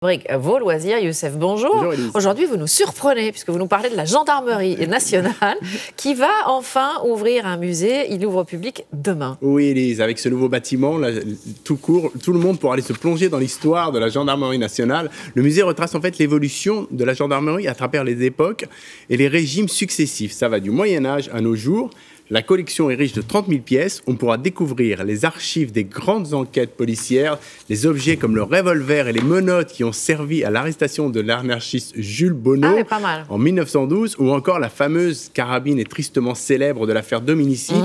Vos loisirs, Youssef, bonjour. Bonjour Élise. Aujourd'hui, vous nous surprenez puisque vous nous parlez de la gendarmerie nationale qui va enfin ouvrir un musée. Il ouvre au public demain. Oui Élise, avec ce nouveau bâtiment, là, tout le monde pourra aller se plonger dans l'histoire de la gendarmerie nationale. Le musée retrace en fait l'évolution de la gendarmerie à travers les époques et les régimes successifs. Ça va du Moyen-Âge à nos jours. La collection est riche de 30 000 pièces. On pourra découvrir les archives des grandes enquêtes policières, les objets comme le revolver et les menottes qui ont servi à l'arrestation de l'anarchiste Jules Bonnot en 1912, ou encore la fameuse carabine et tristement célèbre de l'affaire Dominici.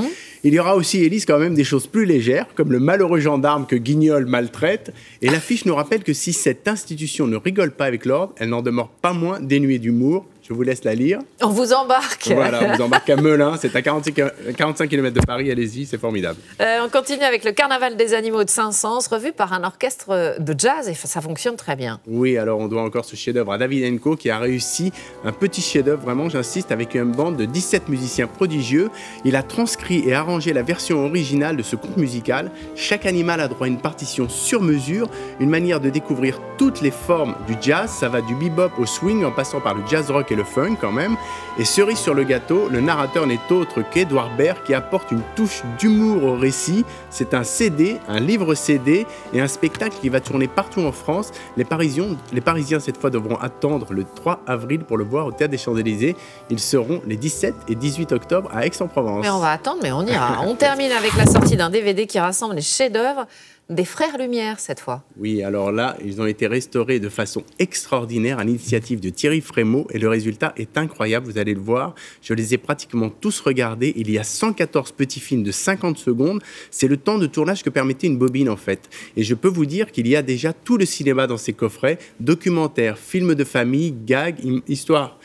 Il y aura aussi, Élise, quand même des choses plus légères, comme le malheureux gendarme que Guignol maltraite. Et l'affiche nous rappelle que si cette institution ne rigole pas avec l'ordre, elle n'en demeure pas moins dénuée d'humour. Je vous laisse la lire. On vous embarque. Voilà, on vous embarque à Melun. C'est à 45 km de Paris. Allez-y, c'est formidable. On continue avec le Carnaval des animaux de Saint-Saëns, revu par un orchestre de jazz, et ça fonctionne très bien. Oui, alors on doit encore ce chef-d'œuvre à David Enco qui a réussi un petit chef-d'œuvre, vraiment, j'insiste, avec une bande de 17 musiciens prodigieux. Il a transcrit et arrangé la version originale de ce conte musical. Chaque animal a droit à une partition sur mesure, une manière de découvrir toutes les formes du jazz. Ça va du bebop au swing en passant par le jazz rock et le funk quand même. Et cerise sur le gâteau, le narrateur n'est autre qu'Edouard Baird qui apporte une touche d'humour au récit. C'est un CD, un livre CD et un spectacle qui va tourner partout en France. Les Parisiens cette fois devront attendre le 3 avril pour le voir au Théâtre des Champs-Élysées. Ils seront les 17 et 18 octobre à Aix-en-Provence. Mais on va attendre, mais on ira. On termine avec la sortie d'un DVD qui rassemble les chefs-d'œuvre des Frères Lumière cette fois. Oui, alors là, ils ont été restaurés de façon extraordinaire à l'initiative de Thierry Frémaux et le résultat est incroyable, vous allez le voir. Je les ai pratiquement tous regardés. Il y a 114 petits films de 50 secondes. C'est le temps de tournage que permettait une bobine en fait. Et je peux vous dire qu'il y a déjà tout le cinéma dans ces coffrets, documentaires, films de famille, gags, histoires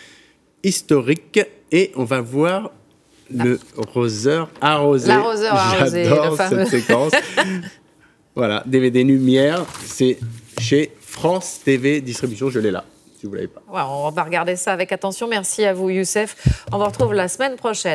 historiques et on va voir le roseur arrosé. L'arroseur arrosé. J'adore cette séquence. Voilà, DVD Lumière, c'est chez France TV Distribution, je l'ai là, si vous ne l'avez pas. Ouais, on va regarder ça avec attention. Merci à vous, Youssef. On vous retrouve la semaine prochaine.